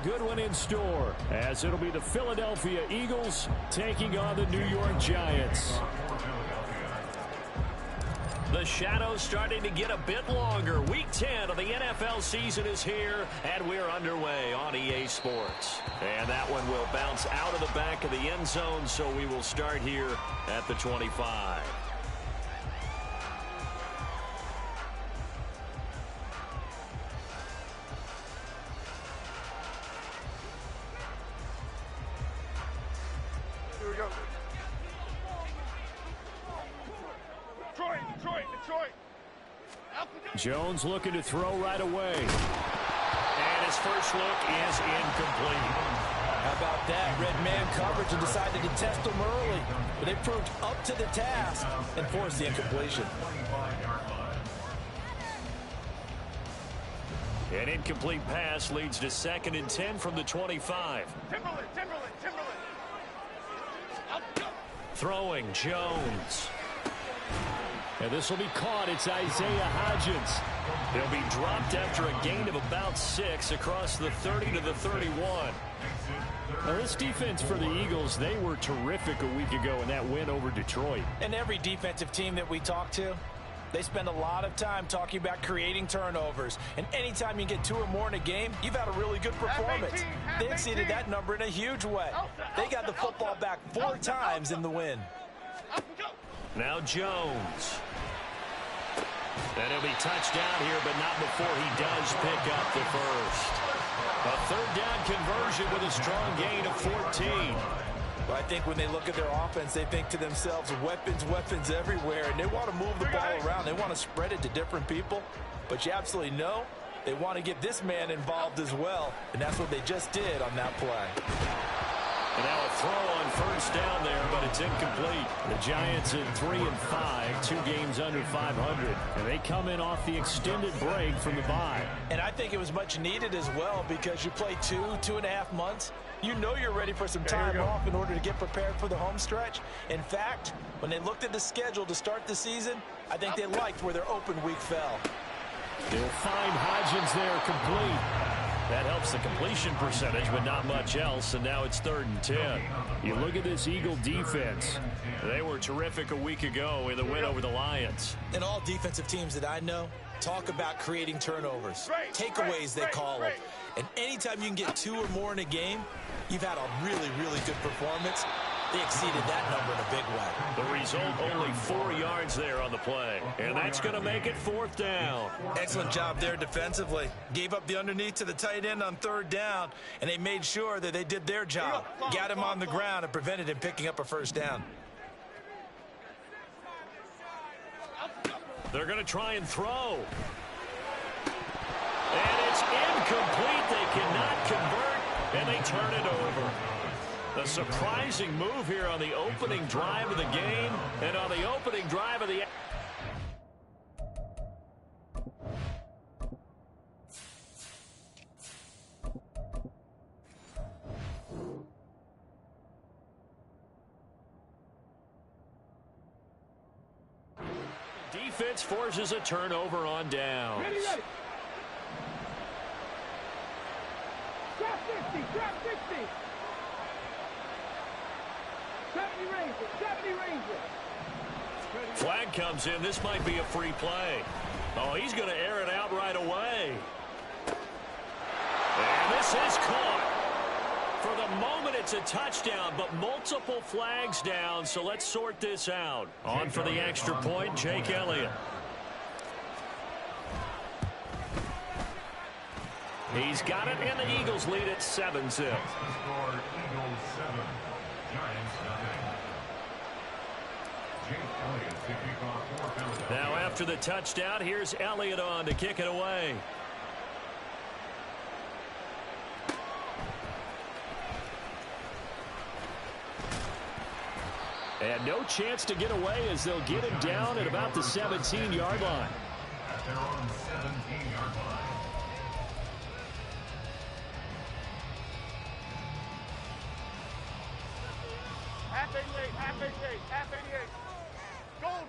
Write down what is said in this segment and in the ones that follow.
good one in store, as it'll be the Philadelphia Eagles taking on the New York Giants. The shadows starting to get a bit longer. Week 10 of the NFL season is here, and we're underway on EA Sports. And that one will bounce out of the back of the end zone, so we will start here at the 25. Here we go. Detroit. Jones looking to throw right away. And his first look is incomplete. How about that? Red man coverage and decided to test them early. But they proved up to the task and forced the incompletion. An incomplete pass leads to 2nd and 10 from the 25. Timberland. Throwing Jones. And this will be caught. It's Isaiah Hodgins. He'll be dropped after a gain of about 6 across the 30 to the 31. Now, this defense for the Eagles, they were terrific a week ago in that win over Detroit. And every defensive team that we talk to, they spend a lot of time talking about creating turnovers. And anytime you get 2 or more in a game, you've had a really good performance. They exceeded that number in a huge way. They got the football back 4 times in the win. Now Jones. And he'll be touched down here, but not before he does pick up the first. A 3rd down conversion with a strong gain of 14. Well, I think when they look at their offense, they think to themselves, weapons everywhere, and they want to move the ball around. They want to spread it to different people, but you absolutely know they want to get this man involved as well, and that's what they just did on that play. And now a throw on 1st down there, but it's incomplete. The Giants at 3 and 5, 2 games under 500, and they come in off the extended break from the bye. And I think it was much needed as well, because you play 2.5 months. You know you're ready for some time off in order to get prepared for the home stretch. In fact, when they looked at the schedule to start the season, I think they liked where their open week fell. They'll find Hodgins there complete. That helps the completion percentage, but not much else, and now it's 3rd and 10. You look at this Eagle defense. They were terrific a week ago in the win over the Lions. And all defensive teams that I know talk about creating turnovers, takeaways they call them. And anytime you can get 2 or more in a game, you've had a really good performance. They exceeded that number in a big way. The result, only 4 yards there on the play. And that's going to make it 4th down. Excellent job there defensively. Gave up the underneath to the tight end on 3rd down, and they made sure that they did their job. Got him on the ground and prevented him picking up a 1st down. They're going to try and throw. And it's incomplete. They cannot convert, and they turn it over. A surprising move here on the opening drive of the game, and on the opening drive of the... Defense forces a turnover on downs. Ready. Drop 50. 70 Ranger. Flag comes in. This might be a free play. Oh, he's going to air it out right away. And this is caught. For the moment, it's a touchdown, but multiple flags down, so let's sort this out. On for the extra point, Jake Elliott. He's got it, and the Eagles lead at 7-zip. Now after the touchdown, here's Elliott on to kick it away. And no chance to get away as they'll get him down at about the 17-yard line. At their own 17-yard line. Half 88.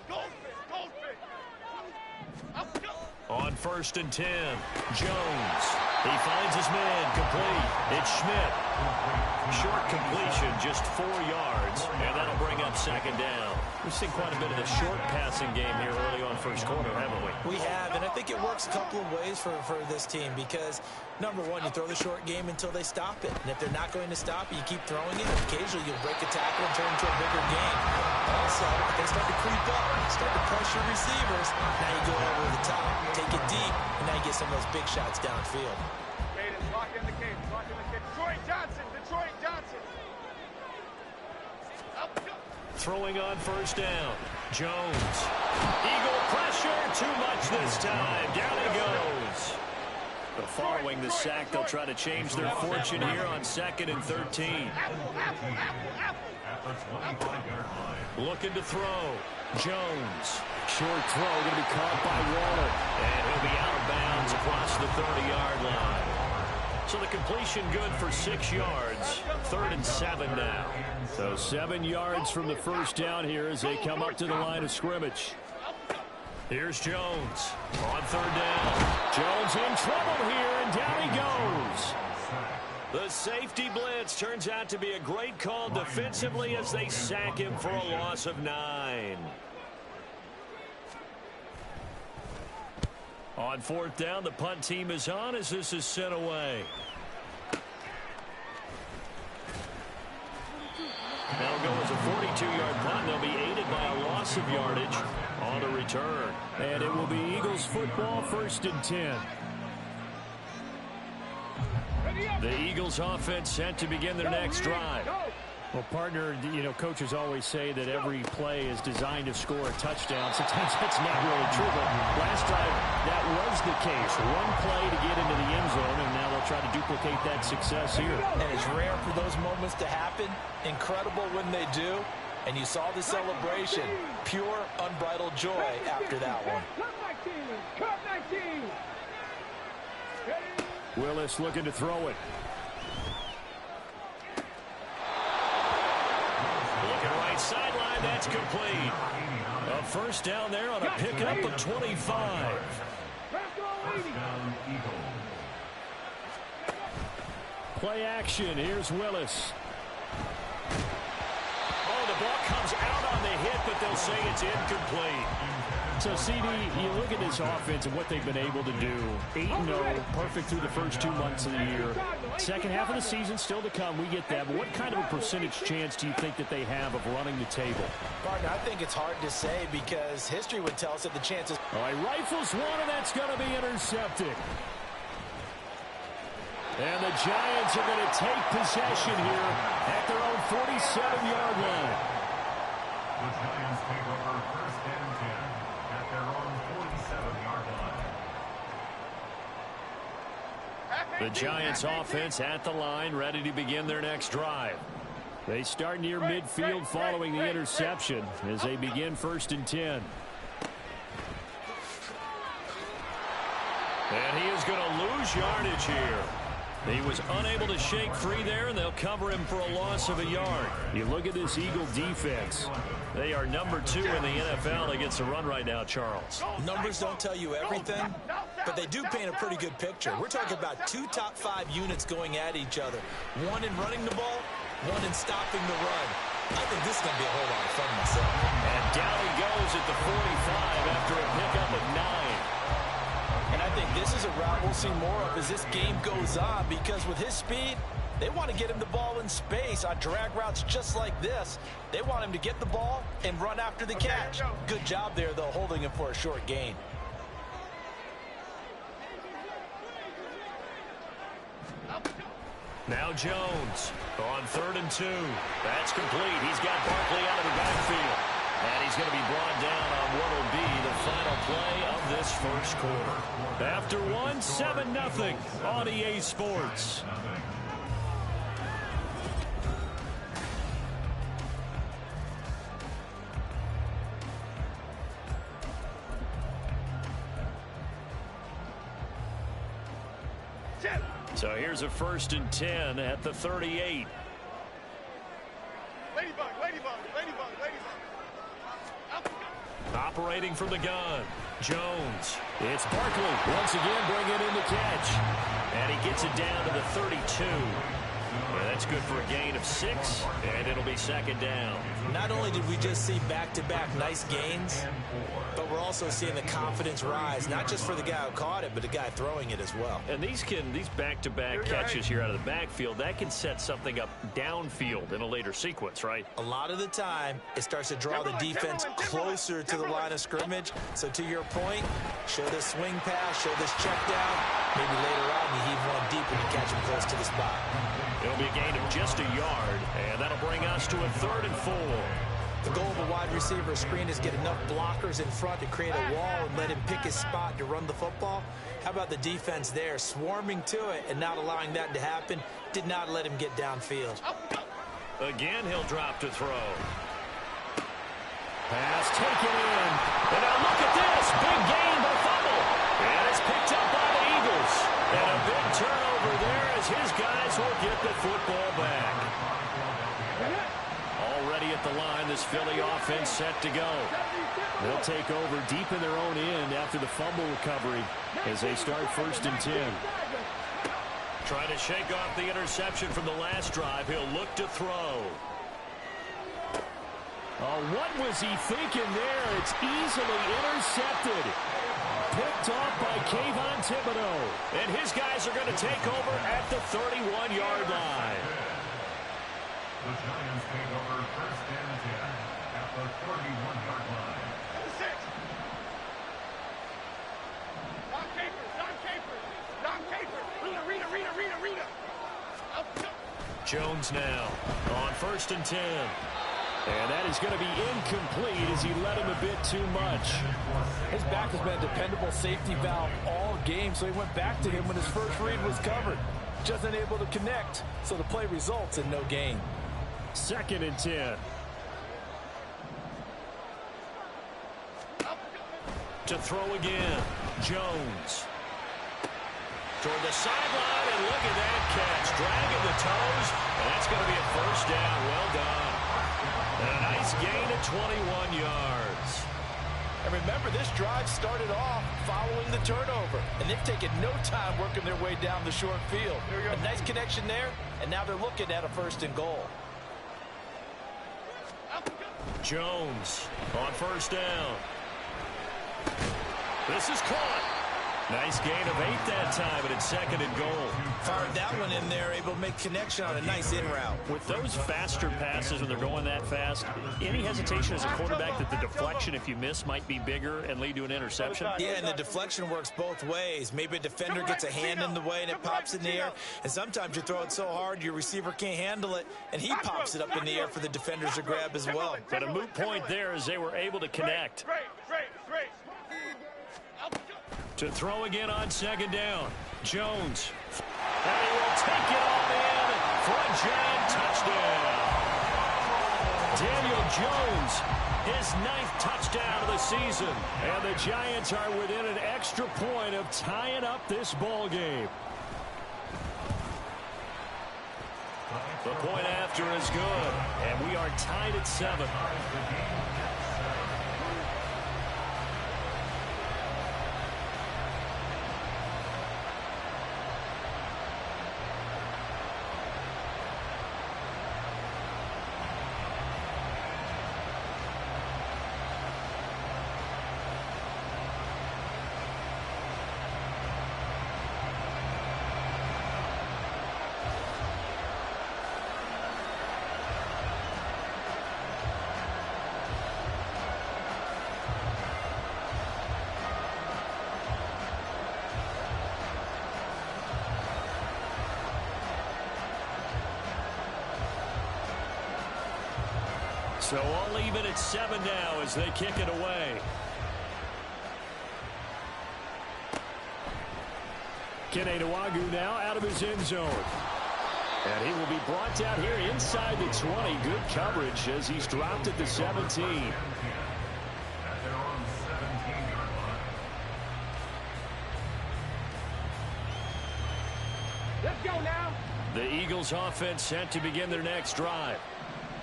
Goldfish. On 1st and 10, Jones. He finds his man, complete. It's Schmidt. Short completion, just 4 yards, and that'll bring up second down. We've seen quite a bit of the short passing game here early on first quarter, haven't we? We have, and I think it works a couple of ways for this team because, number one, you throw the short game until they stop it. And if they're not going to stop it, you keep throwing it. Occasionally, you'll break a tackle and turn into a bigger game. Also, if they start to creep up, start to pressure receivers, now you go over the top, take it deep, and now you get some of those big shots downfield. Cadence, lock in the cadence, lock in the cadence. Detroit Johnson, Detroit Johnson. Up, go. Throwing on first down. Jones. Eagle pressure, too much this time. Down he goes. But following the sack, they'll try to change their fortune here on 2nd and 13. At the 25-yard line. Looking to throw. Jones. Short throw going to be caught by Waller. And he'll be out of bounds across the 30-yard line. So the completion good for 6 yards. 3rd and 7 now. So 7 yards from the first down here as they come up to the line of scrimmage. Here's Jones on 3rd down. Jones in trouble here, and down he goes. The safety blitz turns out to be a great call defensively as they sack him for a loss of 9. On 4th down, the punt team is on as this is sent away. That'll go as a 42-yard punt. They'll be aided by a loss of yardage on the return. And it will be Eagles football, 1st and 10. The Eagles offense set to begin their next drive. Well, partner, you know, coaches always say that every play is designed to score a touchdown. Sometimes that's not really true, but last time that was the case. One play to get into the end zone, and now they'll try to duplicate that success here. And it's rare for those moments to happen. Incredible when they do. And you saw the celebration. Pure, unbridled joy after that one. Cut 19. Willis looking to throw it. Looking right sideline, that's complete. A first down there on a pickup of 25. Touchdown, Eagles. Play action. Here's Willis. Oh, the ball comes out on the hit, but they'll say it's incomplete. So, CD, you look at this offense and what they've been able to do. 8-0, perfect through the first 2 months of the year. Second half of the season still to come. We get that. But what kind of a percentage chance do you think that they have of running the table? Partner, I think it's hard to say because history would tell us that the chances... All right, rifles one, and that's going to be intercepted. And the Giants are going to take possession here at their own 47-yard line. The Giants take over 1st and 10 at their own 47-yard line. The Giants offense at the line, ready to begin their next drive. They start near midfield following the interception as they begin 1st and 10. And he is going to lose yardage here. He was unable to shake free there, and they'll cover him for a loss of a yard. You look at this Eagle defense. They are number 2 in the NFL against the run right now, Charles. Numbers don't tell you everything, but they do paint a pretty good picture. We're talking about 2 top 5 units going at each other. One in running the ball, one in stopping the run. I think this is going to be a whole lot of fun myself. And down he goes at the 45 after a pickup of 9. And I think this is a route we'll see more of as this game goes on because with his speed, they want to get him the ball in space on drag routes just like this. They want him to get the ball and run after the catch. Good job there, though, holding him for a short gain. Now Jones on 3rd and 2. That's complete. He's got Barkley out of the backfield. And he's going to be brought down on what will be the final play of this first quarter. After 1, 7-0 on EA Sports. So here's a 1st and 10 at the 38. Ladybug, ladybug, ladybug, ladybug. Operating from the gun, Jones. It's Barkley once again bringing in the catch. And he gets it down to the 32. Yeah, that's good for a gain of 6, and it'll be second down. Not only did we just see back-to-back nice gains, but we're also seeing the confidence rise, not just for the guy who caught it, but the guy throwing it as well. And these back-to-back catches here out of the backfield, that can set something up downfield in a later sequence, right? A lot of the time, it starts to draw the defense closer to the line of scrimmage. So to your point, show this swing pass, show this check down. Maybe later on you heave one deep and you catch him close to the spot. It'll be a gain of just a yard, and that'll bring us to a 3rd and 4. The goal of a wide receiver screen is get enough blockers in front to create a wall and let him pick his spot to run the football. How about the defense there, swarming to it and not allowing that to happen? Did not let him get downfield. Again, he'll drop to throw. Pass taken in. And now look at this. Big gain, but fumble. And it's picked up by the Eagles. And a big turnover there as his guys will get the football back. Already at the line, this Philly offense set to go. They'll take over deep in their own end after the fumble recovery as they start 1st and 10. Trying to shake off the interception from the last drive. He'll look to throw. Oh, what was he thinking there? It's easily intercepted. Picked off by Kayvon Thibodeaux. And his guys are going to take over at the 31-yard line. The Giants take over 1st and 10 at the 31-yard line. Jones now on 1st and 10. And that is going to be incomplete as he led him a bit too much. His back has been a dependable safety valve all game, so he went back to him when his first read was covered. Just unable to connect, so the play results in no gain. 2nd and 10. To throw again. Jones. Toward the sideline, and look at that catch. Dragging the toes, and that's going to be a 1st down. Well done. And a nice gain of 21 yards. And remember, this drive started off following the turnover, and they've taken no time working their way down the short field. A nice connection there, and now they're looking at a 1st and goal. Jones on 1st down. This is caught. Nice gain of 8 that time, and it's 2nd and goal. Fired that one in there, able to make connection on a nice in route. With those faster passes when they're going that fast, any hesitation as a quarterback that the deflection, if you miss, might be bigger and lead to an interception? Yeah, and the deflection works both ways. Maybe a defender gets a hand in the way and it pops in the air, and sometimes you throw it so hard your receiver can't handle it, and he pops it up in the air for the defenders to grab as well. But a moot point there as they were able to connect. To throw again on 2nd down. Jones. And he will take it all in for a giant touchdown. Daniel Jones, his 9th touchdown of the season. And the Giants are within an extra point of tying up this ball game. The point after is good, and we are tied at 7. So all even at 7 now as they kick it away. Kene Nwangwu now out of his end zone. And he will be brought down here inside the 20. Good coverage as he's dropped at the 17. Let's go now. The Eagles offense set to begin their next drive.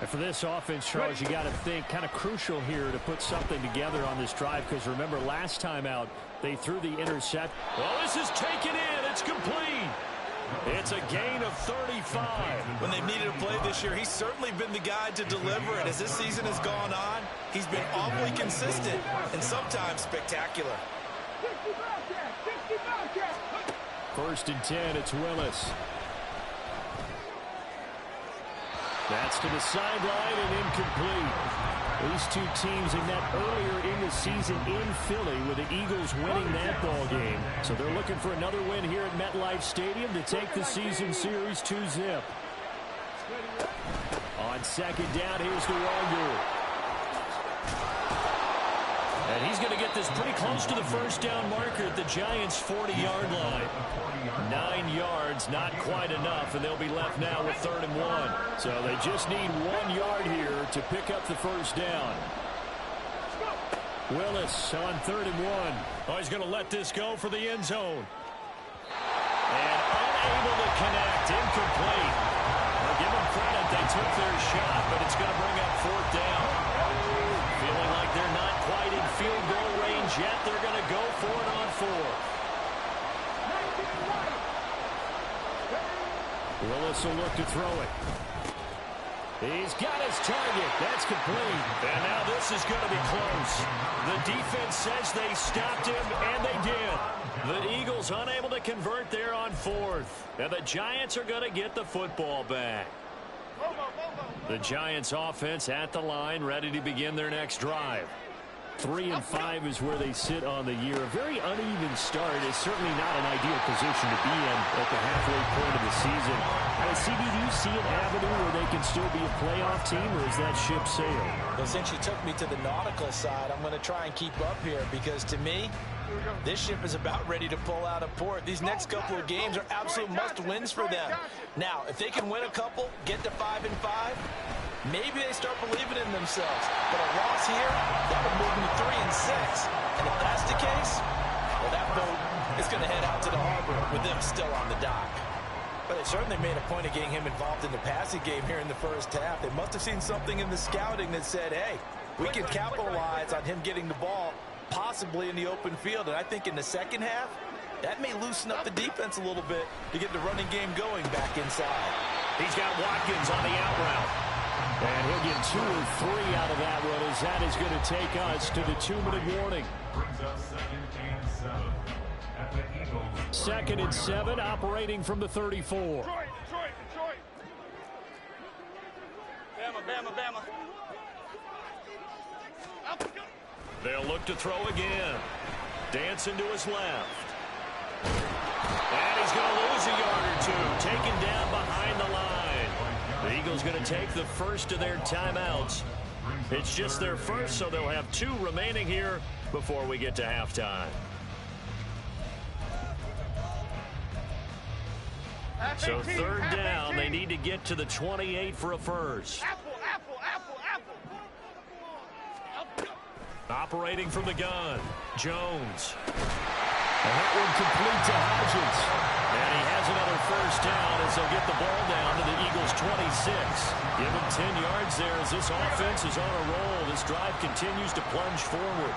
And for this offense, Charles, you got to think kind of crucial here to put something together on this drive, because remember last time out they threw the intercept. Well, this is taken in It's complete. It's a gain of 35. When they've needed a play this year, he's certainly been the guy to deliver it. As this season has gone on, he's been awfully consistent and sometimes spectacular. 1st and 10, it's Willis. That's to the sideline and incomplete. These two teams have met earlier in the season in Philly with the Eagles winning that ball game. So they're looking for another win here at MetLife Stadium to take the season series 2-zip. On 2nd down, here's DeWalder. And he's going to get this pretty close to the 1st down marker at the Giants' 40-yard line. 9 yards, not quite enough, and they'll be left now with 3rd and 1. So they just need 1 yard here to pick up the 1st down. Willis on 3rd and 1. Oh, he's going to let this go for the end zone. And unable to connect, incomplete. Well, give them credit, they took their shot, but it's going to bring up 4th down. Feeling like they're not quite in field goal range yet, they're going to go for it on 4th. Willis will look to throw it. He's got his target. That's complete. And now this is going to be close. The defense says they stopped him, and they did. The Eagles unable to convert there on 4th. And the Giants are going to get the football back. The Giants offense at the line, ready to begin their next drive. 3-5 is where they sit on the year. A very uneven start is certainly not an ideal position to be in at the halfway point of the season. CD, do you see an avenue where they can still be a playoff team, or is that ship sailed? Well, since you took me to the nautical side, I'm going to try and keep up here because, to me, this ship is about ready to pull out of port. These next couple of games are absolute must-wins for them. Now, if they can win a couple, get to 5-5, maybe they start believing in themselves. But a loss here, that would move them to 3-6. And if that's the case, well, that boat is going to head out to the harbor with them still on the dock. But they certainly made a point of getting him involved in the passing game here in the 1st half. They must have seen something in the scouting that said, hey, we can capitalize on him getting the ball possibly in the open field. And I think in the 2nd half, that may loosen up the defense a little bit to get the running game going back inside. He's got Watkins on the out route. And he'll get 2 or 3 out of that one, as that is going to take us to the 2-minute warning. Brings us 2nd and 7 at the Eagles. 2nd and 7, operating from the 34. Detroit. Bama. They'll look to throw again. Dancing to his left. And he's going to lose a yard or 2. Taken down behind the line. The Eagles going to take the first of their timeouts. It's just their first, so they'll have 2 remaining here before we get to halftime. So 3rd down, they need to get to the 28 for a first. Apple. Operating from the gun, Jones. And that one complete to Hodgins. And he has another 1st down as they'll get the ball down to the Eagles' 26. Give him 10 yards there as this offense is on a roll. This drive continues to plunge forward.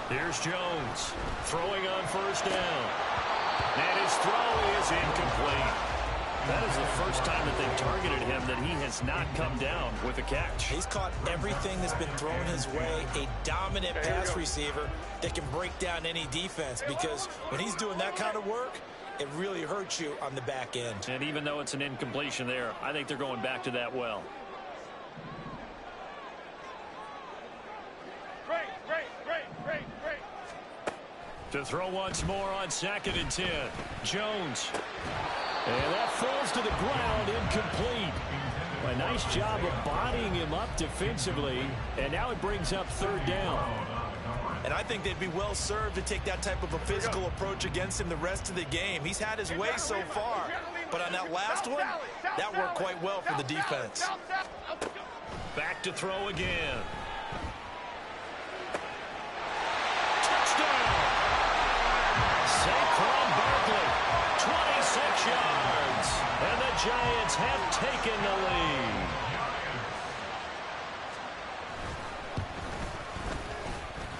Here's Jones throwing on 1st down. And his throw is incomplete. That is the first time that they've targeted him that he has not come down with a catch. He's caught everything that's been thrown his way. A dominant pass receiver that can break down any defense, because when he's doing that kind of work, it really hurts you on the back end. And even though it's an incompletion there, I think they're going back to that well. Great. To throw once more on 2nd and 10. Jones. And that falls to the ground, incomplete. A nice job of bodying him up defensively, and now it brings up 3rd down. And I think they'd be well served to take that type of a physical approach against him the rest of the game. He's had his way so far, but on that last one, that worked quite well for the defense. Back to throw again. Touchdown! Saquon Barkley, 26 yards, and the Giants have taken the lead.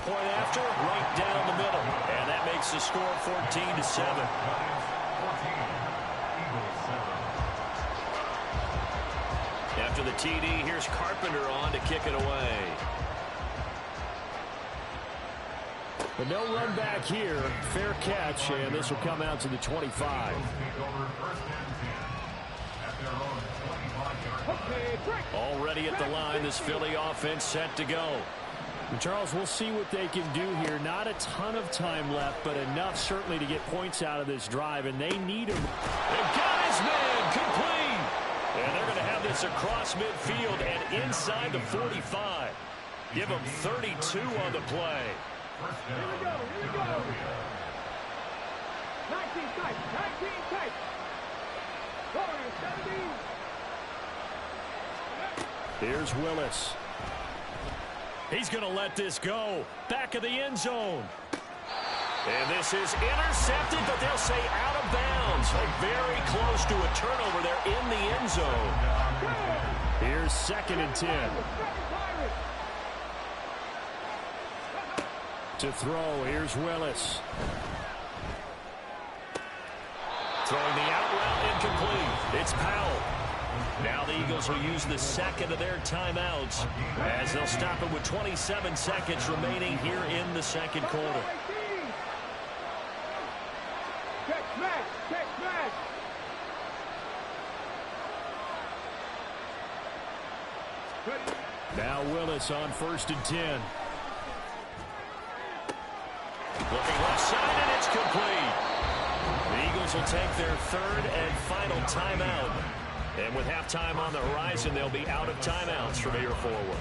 Point after, right down the middle, and that makes It's the score 14-7. After the TD, here's Carpenter on to kick it away. But no run back here. Fair catch, and this will come out to the 25. Already at the line, this Philly offense set to go. And Charles, we'll see what they can do here. Not a ton of time left, but enough certainly to get points out of this drive, and they need him. They've got his man complete. And they're going to have this across midfield and inside the 45. Give them 32 on the play. Here we go. 19 tight. Warriors, 17. Here's Willis. He's going to let this go. Back of the end zone. And this is intercepted, but they'll say out of bounds. Very close to a turnover there in the end zone. Here's 2nd and 10. To throw, here's Willis. Throwing the out route incomplete. It's Powell. Now the Eagles will use the second of their timeouts as they'll stop it with 27 seconds remaining here in the second quarter. Now Willis on 1st and 10. Looking left side, and it's complete. The Eagles will take their 3rd and final timeout. And with halftime on the horizon, they'll be out of timeouts from here forward.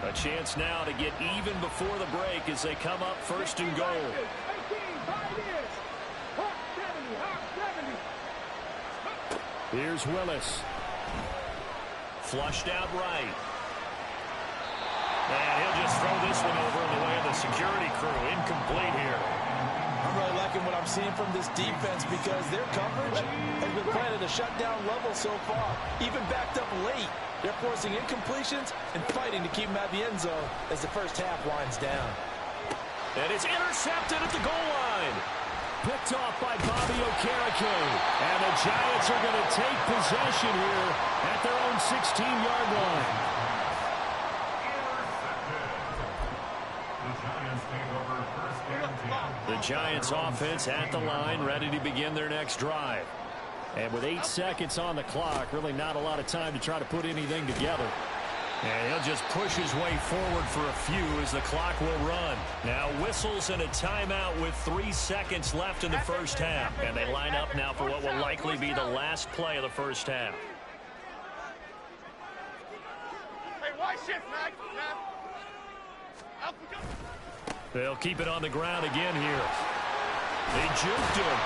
A chance now to get even before the break as they come up 1st and goal. Here's Willis. Flushed out right. And he'll just throw this one over in the way of the security crew. Incomplete here. I'm really liking what I'm seeing from this defense because their coverage has been playing at a shutdown level so far. Even backed up late, they're forcing incompletions and fighting to keep them at the end zone as the first half winds down. And it's intercepted at the goal line. Picked off by Bobby Okereke. And the Giants are going to take possession here at their own 16-yard line. The Giants offense at the line, ready to begin their next drive. And with 8 seconds on the clock, really not a lot of time to try to put anything together. And he'll just push his way forward for a few as the clock will run. Now whistles and a timeout with 3 seconds left in the first half. And they line up now for what will likely be the last play of the first half. Hey, why shift, Mac? They'll keep it on the ground again here. They juked him.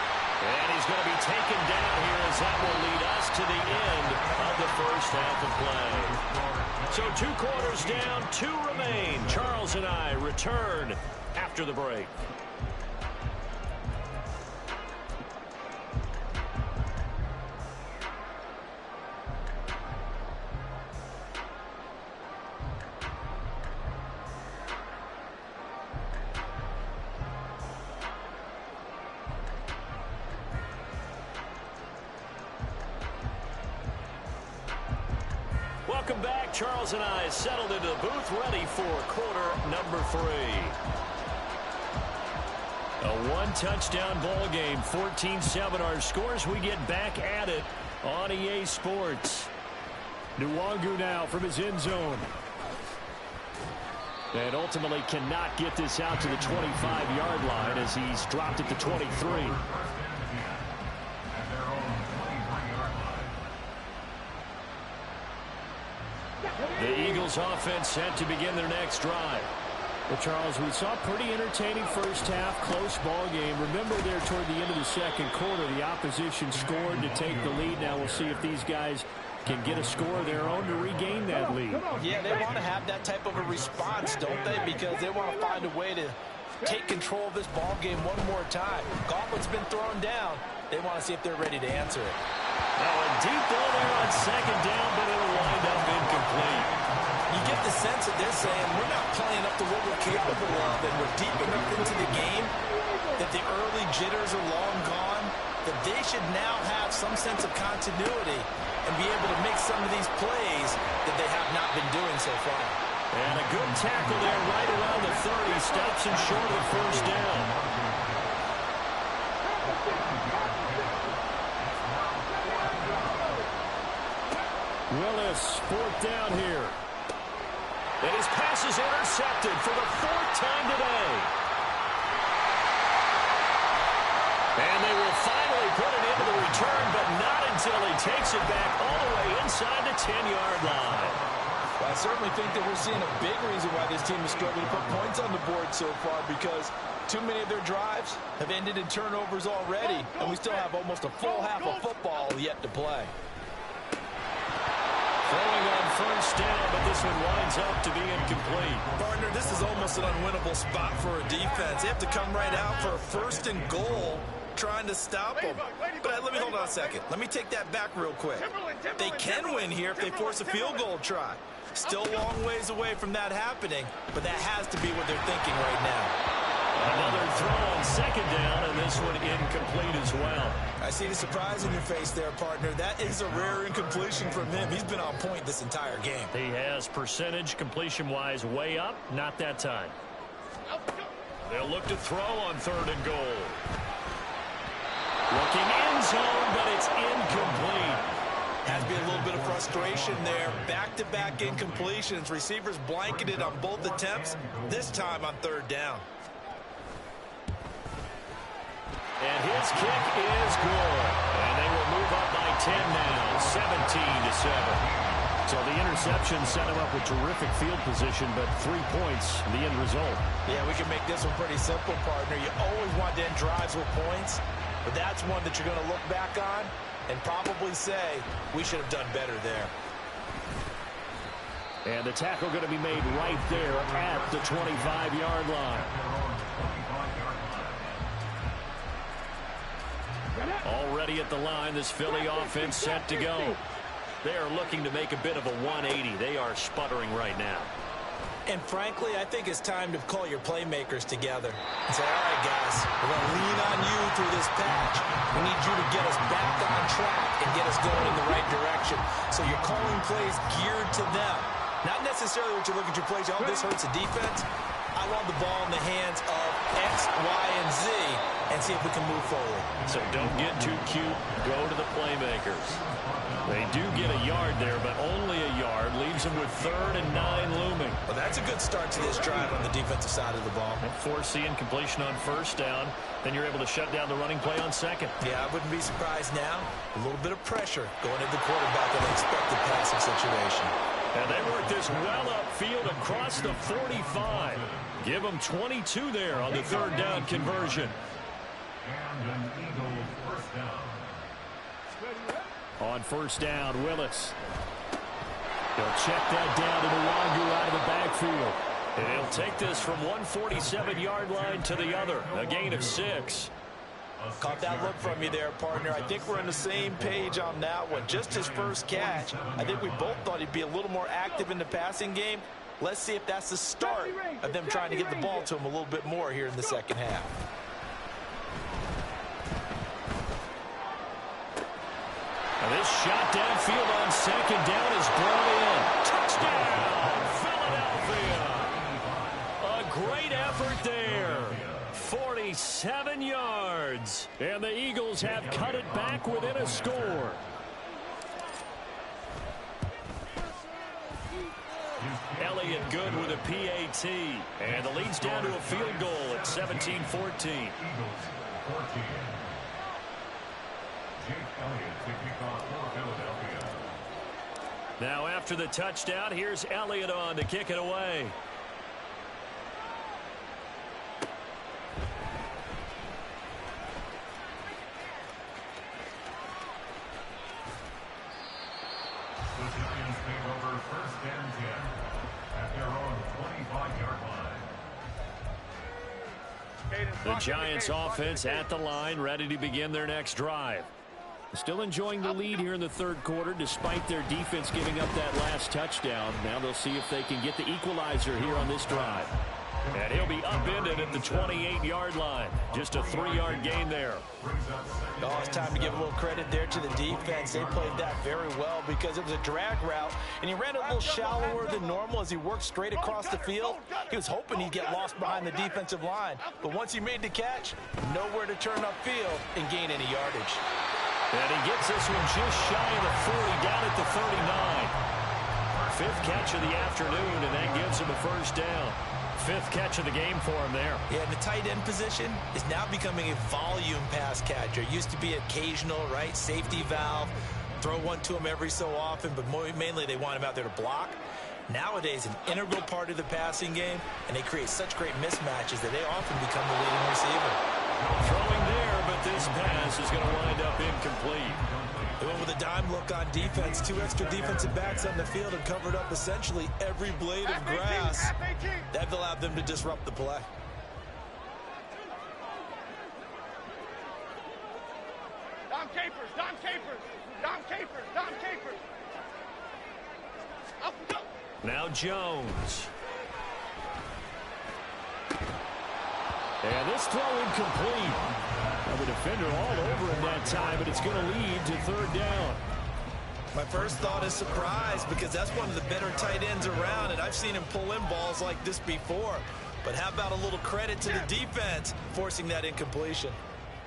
And he's going to be taken down here as that will lead us to the end of the first half of play. So 2 quarters down, 2 remain. Charles and I return after the break. Welcome back. Charles and I settled into the booth, ready for quarter number 3. A 1-touchdown ball game, 14-7 our scores. We get back at it on EA Sports. Nwangu now from his end zone. And ultimately cannot get this out to the 25-yard line as he's dropped it to 23. The Eagles offense set to begin their next drive. Well, Charles, we saw a pretty entertaining first half, close ball game. Remember there toward the end of the second quarter, the opposition scored to take the lead. Now we'll see if these guys can get a score of their own to regain that lead. Yeah, they want to have that type of a response, don't they? Because they want to find a way to take control of this ball game one more time. Gauntlet's been thrown down. They want to see if they're ready to answer it. Now a deep ball there on second down, but it'll wind up incomplete. You get the sense that they're saying we're not playing up to what we're capable of, and we're deep enough into the game that the early jitters are long gone, that they should now have some sense of continuity and be able to make some of these plays that they have not been doing so far. And a good tackle there right around the 30. Stops him short of the first down. Willis, fourth down here. And his pass is intercepted for the fourth time today. And they will finally put it into the return, but not until he takes it back all the way inside the 10-yard line. Well, I certainly think that we're seeing a big reason why this team is struggling to put points on the board so far, because too many of their drives have ended in turnovers already, and we still have almost a full half of football yet to play. Throwing on first down, but this one winds up to be incomplete. Partner, this is almost an unwinnable spot for a defense. They have to come right out for a first and goal, trying to stop them. But let me hold on a second. Let me take that back real quick. They can win here if they force a field goal try. Still a long ways away from that happening, but that has to be what they're thinking right now. Another throw on second down, and this one incomplete as well. I see the surprise in your face there, partner. That is a rare incompletion from him. He's been on point this entire game. He has percentage completion-wise way up, not that time. They'll look to throw on third and goal. Looking end zone, but it's incomplete. Has been a little bit of frustration there. Back-to-back incompletions. Receivers blanketed on both attempts, this time on third down. And his kick is good. And they will move up by 10 now, 17-7. So the interception set him up with terrific field position, but 3 points, the end result. Yeah, we can make this one pretty simple, partner. You always want to end drives with points, but that's one that you're going to look back on and probably say, we should have done better there. And the tackle going to be made right there at the 25-yard line. Already at the line, this Philly offense set to go. They are looking to make a bit of a 180. They are sputtering right now. And frankly, I think it's time to call your playmakers together and say, all right, guys, we're going to lean on you through this patch. We need you to get us back on track and get us going in the right direction. So you're calling plays geared to them. Not necessarily what you look at your plays, oh, this hurts the defense. I want the ball in the hands of X, Y, and Z and see if we can move forward. So don't get too cute. Go to the playmakers. They do get a yard there, but only a yard. Leaves them with 3rd and 9 looming. Well, that's a good start to this drive on the defensive side of the ball. And force the incompletion on first down. Then you're able to shut down the running play on second. Yeah, I wouldn't be surprised now. A little bit of pressure going into the quarterback in an expected passing situation. And they work this well upfield across the 45. Give them 22 there on the 3rd down conversion. And an Eagles first down. On first down, Willis. He'll check that down to Nwangu out of the backfield. And he'll take this from one 47-yard line to the other. A gain of 6. Caught that look from you there, partner. I think we're on the same page on that one. Just his first catch. I think we both thought he'd be a little more active in the passing game. Let's see if that's the start of them trying to get the ball to him a little bit more here in the second half. And this shot downfield on second down is brought in. Touchdown, Philadelphia. A great effort there. 47 yards. And the Eagles have cut it back within a score. Elliott good with a PAT. And the lead's down to a field goal at 17-14. Eagles 14. Jake Elliott to kick off for Philadelphia. Now after the touchdown, here's Elliott on to kick it away. The Giants take over 1st and 10 at their own 25-yard line. The Giants offense at the line, ready to begin their next drive. Still enjoying the lead here in the third quarter despite their defense giving up that last touchdown. Now they'll see if they can get the equalizer here on this drive. And he'll be upended at the 28-yard line. Just a 3-yard gain there. Oh, it's time to give a little credit there to the defense. They played that very well because it was a drag route, and he ran a little shallower than normal as he worked straight across the field. He was hoping he'd get lost behind the defensive line, but once he made the catch, nowhere to turn upfield and gain any yardage. And he gets this one just shy of the 40, down at the 39. Fifth catch of the afternoon, and that gives him a first down. Fifth catch of the game for him there. Yeah, the tight end position is now becoming a volume pass catcher. Used to be occasional, right? Safety valve. Throw one to him every so often, but mainly they want him out there to block. Nowadays, an integral part of the passing game, and they create such great mismatches that they often become the leading receiver. Throwing there, but this pass is going to wind up incomplete. They went with a dime look on defense. 2 extra defensive backs on the field and covered up essentially every blade of grass. That allowed them to disrupt the play. Dom Capers, Dom Capers, Dom Capers, Dom Capers. Up, go. Now Jones. And this throw incomplete. The defender all over him that time, but it's going to lead to third down. My first thought is surprise because that's one of the better tight ends around, and I've seen him pull in balls like this before. But how about a little credit to the defense forcing that incompletion?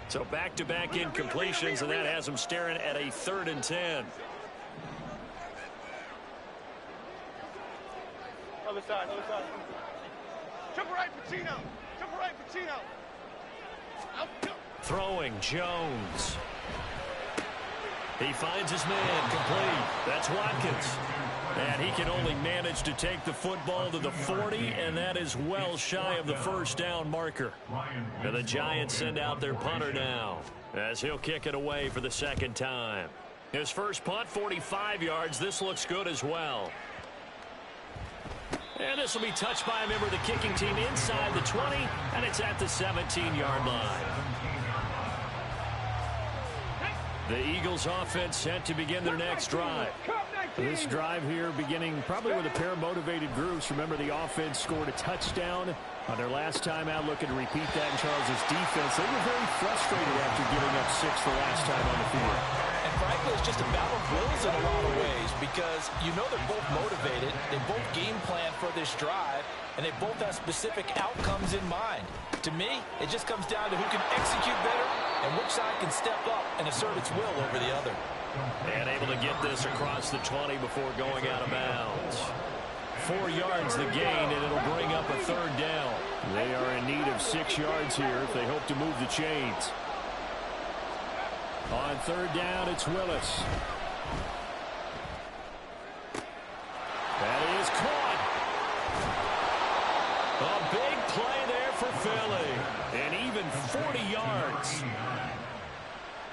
So back-to-back incompletions, and that has him staring at a 3rd and 10. Other side, other side. Triple right, Pacino. Triple right, Pacino. Out, go. Throwing, Jones. He finds his man, complete. That's Watkins. And he can only manage to take the football to the 40, and that is well shy of the first down marker. And the Giants send out their punter now, as he'll kick it away for the second time. His first punt, 45 yards. This looks good as well. And this will be touched by a member of the kicking team inside the 20, and it's at the 17-yard line. The Eagles offense set to begin their next drive. This drive here beginning probably with a pair of motivated groups. Remember, the offense scored a touchdown on their last time out, looking to repeat that in Charles' defense. They were very frustrated after giving up 6 the last time on the field. And frankly, it's just a battle of wills in a lot of ways because you know they're both motivated, they both game plan for this drive, and they both have specific outcomes in mind. To me, it just comes down to who can execute better and which side can step up and assert its will over the other. And able to get this across the 20 before going out of bounds. 4 yards the gain, and it'll bring up a third down. They are in need of 6 yards here if they hope to move the chains. On third down, it's Willis. That is caught. A big play there for Philly. And even 40 yards.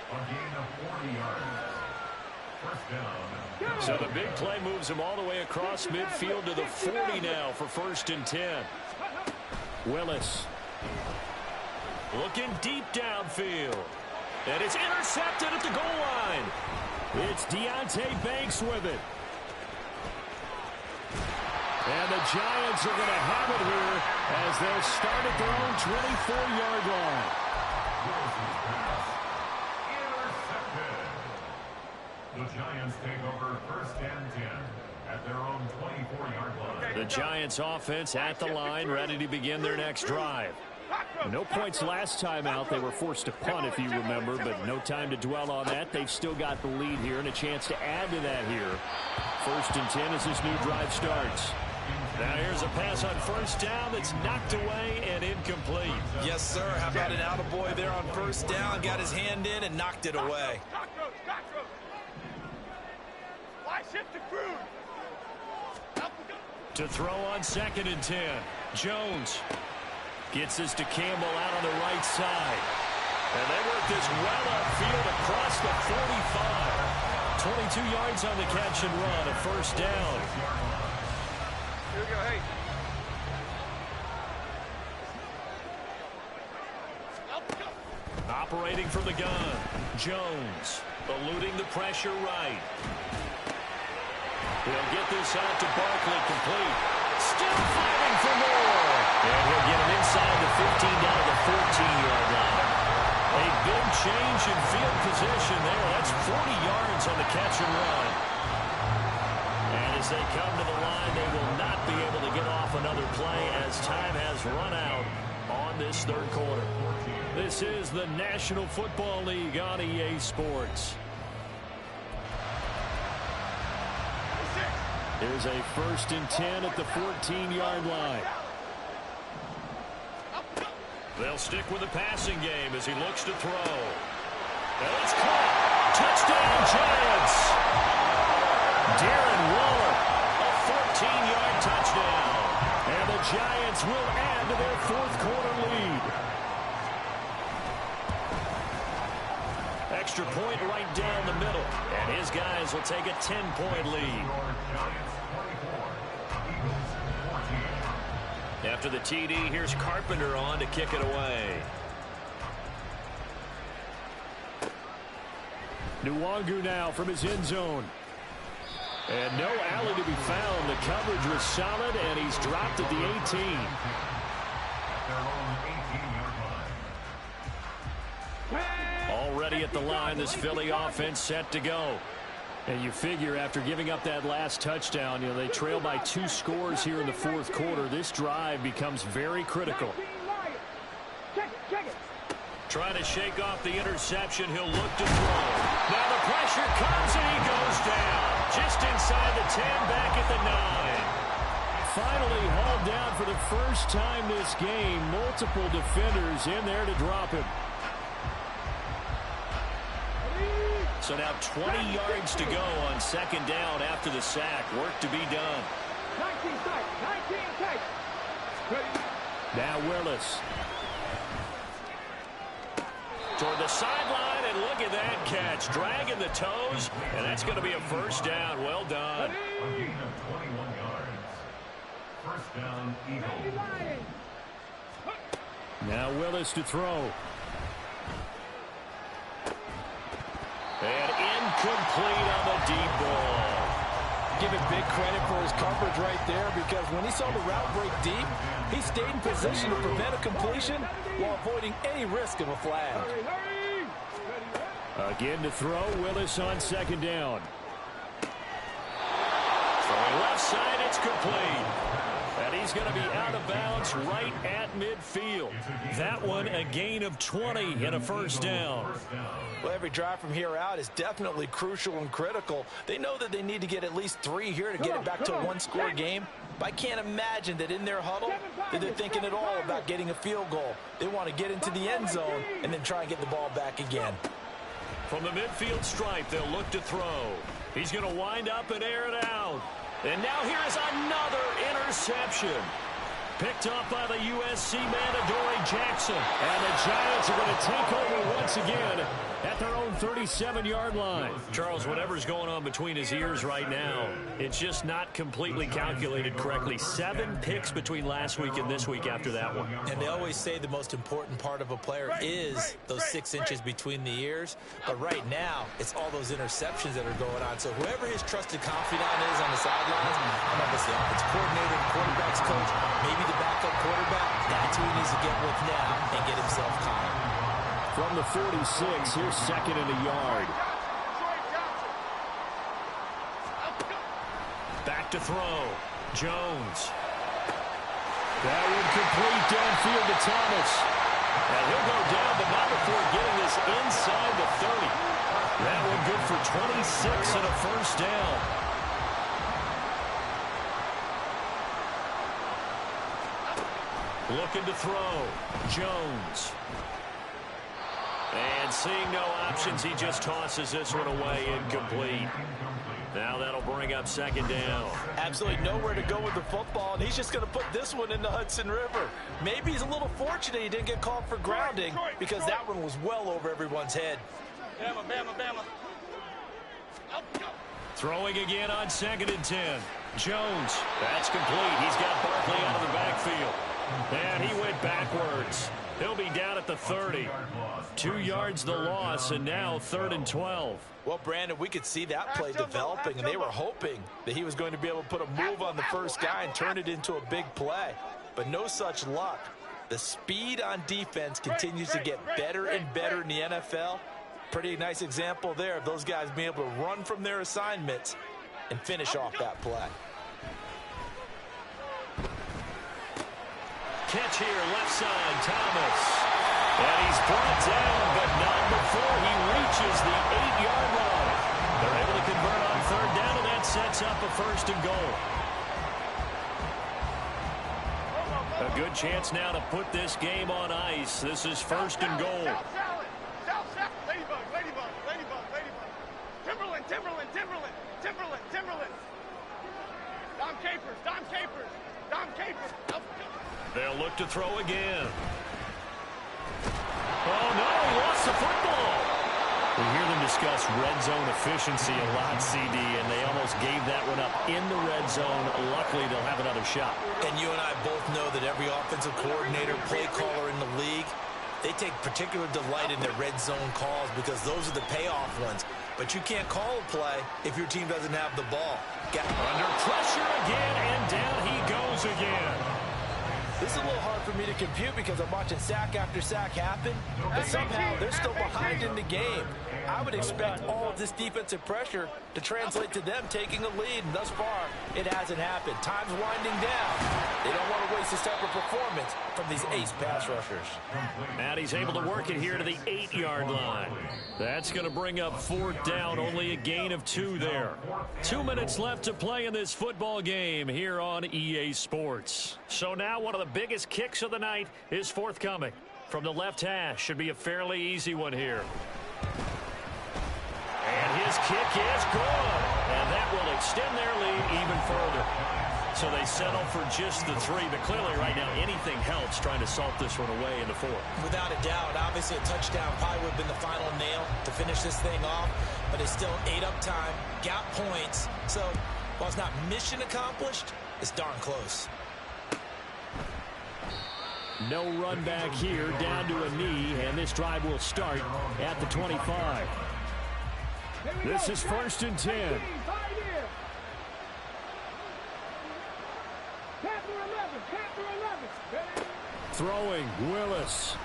A gain of 40 yards. First down. So the big play moves him all the way across midfield to the 40 now for 1st and 10. Willis. Looking deep downfield. And it's intercepted at the goal line. It's Deonte Banks with it. And the Giants are going to have it here as they'll start at their own 24-yard line. Intercepted. The Giants take over 1st and 10 at their own 24-yard line. The Giants offense at the line, ready to begin their next drive. No points last time out. They were forced to punt, if you remember, but no time to dwell on that. They've still got the lead here and a chance to add to that here. 1st and 10 as this new drive starts. Now here's a pass on 1st down that's knocked away and incomplete. Yes, sir. How about an attaboy there on 1st down? Got his hand in and knocked it away. Why shift to Cruz? To throw on 2nd and 10. Jones gets this to Campbell out on the right side. And they work this well upfield across the 45. 22 yards on the catch and run, a 1st down. Here we go, hey. Operating from the gun, Jones. eluding the pressure right. He'll get this out to Barkley, complete. Still fighting for more. And he'll get it inside the 15 down to the 14-yard line. A big change in field position there. That's 40 yards on the catch and run. And as they come to the line, they will not be able to get off another play as time has run out on this third quarter. This is the National Football League on EA Sports. Here's a 1st and 10 at the 14-yard line. They'll stick with the passing game as he looks to throw. And it's caught. Touchdown, Giants. Darren Waller, a 14-yard touchdown. And the Giants will add to their fourth-quarter lead. Extra point right down the middle. And his guys will take a 10-point lead. After the TD, here's Carpenter on to kick it away. Nwangu now from his end zone. And no alley to be found. The coverage was solid, and he's dropped at the 18. Already at the line, this Philly offense set to go. And you figure after giving up that last touchdown, they trail by 2 scores here in the fourth quarter. This drive becomes very critical. Trying to shake off the interception. He'll look to throw. Now the pressure comes, and he goes down. Just inside the 10, back at the 9. Finally hauled down for the first time this game. Multiple defenders in there to drop him. So now 20 yards to go on 2nd down after the sack. Work to be done. 19 tight. Now Willis. Toward the sideline, and look at that catch. Dragging the toes, and that's going to be a 1st down. Well done. A gain of 21 yards. 1st down, Eagles. Now Willis to throw. And incomplete on the deep ball. Give him big credit for his coverage right there, because when he saw the route break deep, he stayed in position to prevent a completion while avoiding any risk of a flag. Again to throw. Willis on 2nd down. Throwing left side, it's complete. And he's going to be out of bounds right at midfield. That one a gain of 20 and a 1st down. Well, every drive from here out is definitely crucial and critical. They know that they need to get at least 3 here to get it back to a 1-score game. But I can't imagine that in their huddle that they're thinking at all about getting a field goal. They want to get into the end zone and then try and get the ball back again. From the midfield stripe, they'll look to throw. He's going to wind up and air it out. And now here is another interception. Picked up by the USC man, Adoree Jackson. And the Giants are going to take over once again at their own 37-yard line. Charles, whatever's going on between his ears right now, it's just not completely calculated correctly. 7 picks between last week and this week after that one. And they always say the most important part of a player is those 6 inches between the ears. But right now, it's all those interceptions that are going on. So whoever his trusted confidant is on the sidelines, I don't know if it's the offensive coordinator, the quarterback's coach, maybe the backup quarterback, that's who he needs to get with now and get himself calm. From the 46, here's 2nd and a yard. Back to throw. Jones. That one complete downfield to Thomas. And he'll go down, but not before getting this inside the 30. That one good for 26 and a 1st down. Looking to throw. Jones. And seeing no options, he just tosses this one away, incomplete. Now that'll bring up 2nd down. Absolutely nowhere to go with the football, and he's just going to put this one in the Hudson River. Maybe he's a little fortunate he didn't get called for grounding, because that one was well over everyone's head. Bama. Throwing again on 2nd and 10. Jones. That's complete. He's got Barkley out of the backfield. And he went backwards. He'll be down at the 30. 2 yards the loss, and now 3rd and 12. Well, Brandon, we could see that play developing, and they were hoping that he was going to be able to put a move on the first guy and turn it into a big play. But no such luck. The speed on defense continues to get better and better in the NFL. Pretty nice example there of those guys being able to run from their assignments and finish off that play. Catch here, left side, Thomas. And he's brought down, but not before he reaches the 8-yard line. They're able to convert on 3rd down, and that sets up a 1st and goal. A good chance now to put this game on ice. This is 1st and goal. Ladybug, ladybug, ladybug, ladybug. Timberland, Timberland, Timberland, Timberland, Timberland. Dom Capers, Dom Capers, Dom Capers. They'll look to throw again. Oh, no, he lost the football. We hear them discuss red zone efficiency a lot, CD, and they almost gave that one up in the red zone. Luckily, they'll have another shot. And you and I both know that every offensive coordinator, play caller in the league, they take particular delight in their red zone calls because those are the payoff ones. But you can't call a play if your team doesn't have the ball. Under pressure again, and down he goes again. This is a little hard for me to compute because I'm watching sack after sack happen, but somehow they're still behind in the game. I would expect all of this defensive pressure to translate to them taking a lead, and thus far, it hasn't happened. Time's winding down. They don't want to waste this type of performance from these ace pass rushers. And he's able to work it here to the 8-yard line. That's going to bring up 4th down, only a gain of 2 there. 2 minutes left to play in this football game here on EA Sports. So now one of the biggest kicks of the night is forthcoming. From the left hash, should be a fairly easy one here. And his kick is good. And that will extend their lead even further. So they settle for just the 3. But clearly right now anything helps trying to salt this one away in the 4th. Without a doubt, obviously a touchdown probably would have been the final nail to finish this thing off. But it's still ate up time, got points. So while it's not mission accomplished, it's darn close. No run back here, down to a knee, and this drive will start at the 25. This is 1st and 10. Throwing, Willis.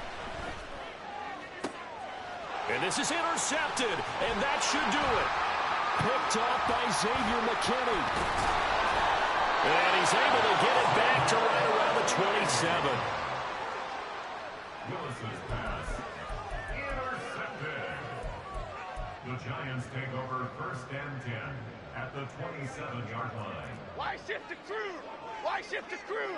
And this is intercepted, and that should do it. Picked off by Xavier McKinney. And he's able to get it back to right around the 27. Willis's pass intercepted. The Giants take over 1st and 10 at the 27-yard line. Why shift to Crude? Why shift to Crude?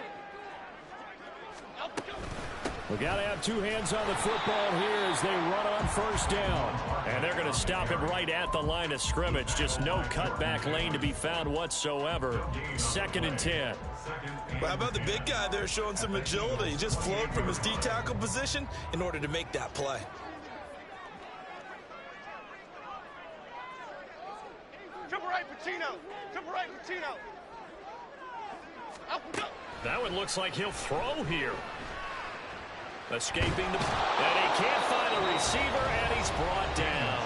We got to have 2 hands on the football here as they run on 1st down. And they're going to stop him right at the line of scrimmage. Just no cutback lane to be found whatsoever. 2nd and 10. Well, how about the big guy there showing some agility? He just flowed from his D-tackle position in order to make that play. Triple right, Pacino. Triple right, Pacino. That one looks like he'll throw here. Escaping the... And he can't find a receiver, and he's brought down.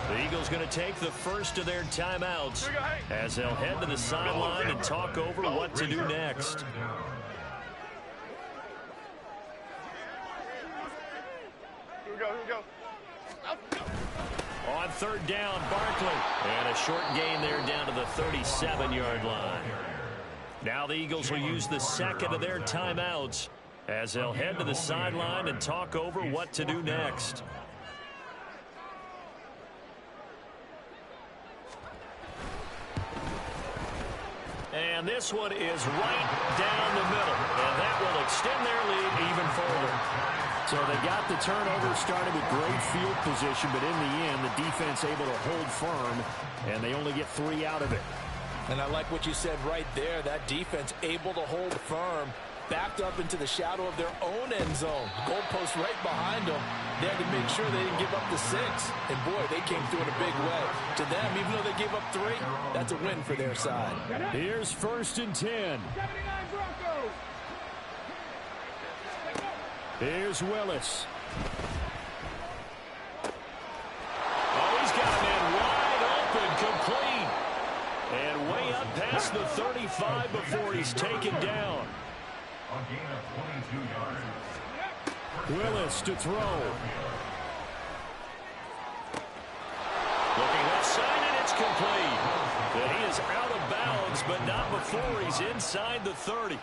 The Eagles going to take the first of their timeouts as they'll head to the sideline and talk over what to do next. Here we go, here we go. On 3rd down, Barkley. And a short gain there down to the 37-yard line. Now the Eagles will use the second of their timeouts as they'll head to the sideline and talk over what to do next. And this one is right down the middle. And that will extend their lead even further. So they got the turnover started with great field position, but in the end, the defense able to hold firm, and they only get 3 out of it. And I like what you said right there. That defense able to hold firm, backed up into the shadow of their own end zone. Goalpost right behind them. They had to make sure they didn't give up the 6. And, boy, they came through in a big way. To them, even though they gave up 3, that's a win for their side. Here's 1st and 10. Here's Willis. Oh, he's got a man wide open, complete. And way up past the 35 before he's taken down. A gain of 22 yards. Willis to throw. Looking left side, and it's complete. And he is out of bounds, but not before he's inside the 30.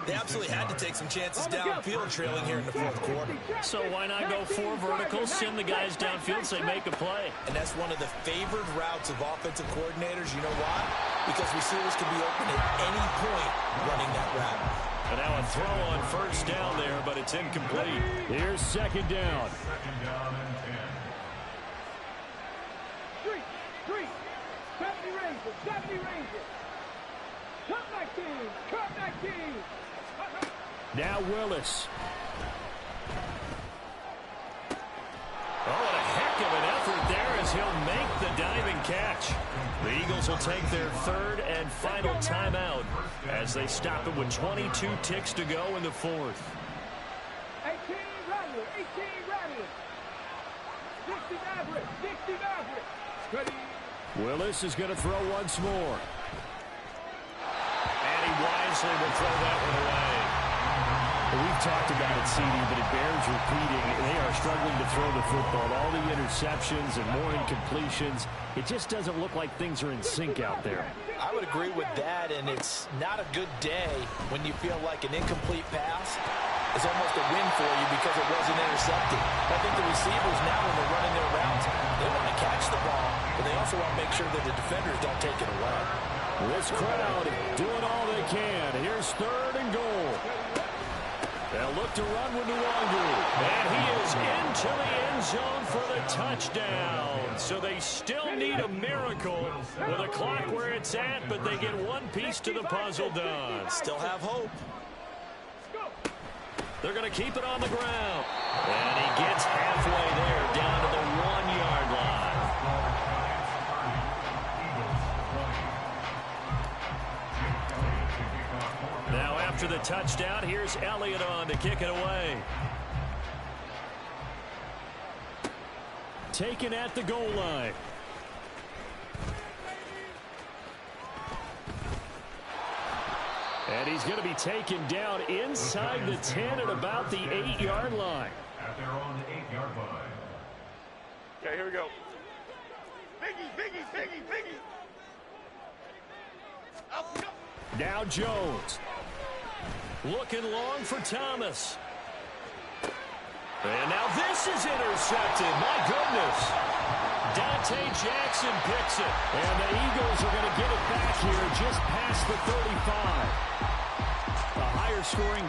They absolutely had to take some chances downfield trailing here in the fourth quarter. So why not go 4 verticals, send the guys downfield, say make a play? And that's one of the favored routes of offensive coordinators. You know why? Because receivers can be open at any point running that route. And now a throw on first down there, but it's incomplete. Here's second down. Second down and 10. Three. 70 Rangers. Cut my team. Now Willis. Oh, what a heck of an effort there as he'll make the diving catch. The Eagles will take their third and final timeout as they stop it with 22 ticks to go in the fourth. 18 Rattler. 60 Maverick. Ready. Willis is going to throw once more. And he wisely will throw that one away. We've talked about it, CD, but it bears repeating. They are struggling to throw the football. All the interceptions and more incompletions. It just doesn't look like things are in sync out there. I would agree with that, and it's not a good day when you feel like an incomplete pass is almost a win for you because it wasn't intercepted. I think the receivers now, when they're running their routes, they want to catch the ball, but they also want to make sure that the defenders don't take it away. This crowd doing all they can. Here's third and goal. They'll look to run with Nwangu. And he is into the end zone for the touchdown. So they still need a miracle with a clock where it's at, but they get one piece to the puzzle done. Still have hope. They're going to keep it on the ground. And he gets halfway there, down to the 1-yard line. Now after the touchdown, here's Elliott on to kick it away. Taken at the goal line. And he's going to be taken down inside the 10 at about the 8-yard line. At their own 8-yard line. Okay, here we go. Biggie. Up. Now Jones. Looking long for Thomas. And now this is intercepted. My goodness. Dante Jackson picks it. And the Eagles are going to get it back here just past the 35. A higher scoring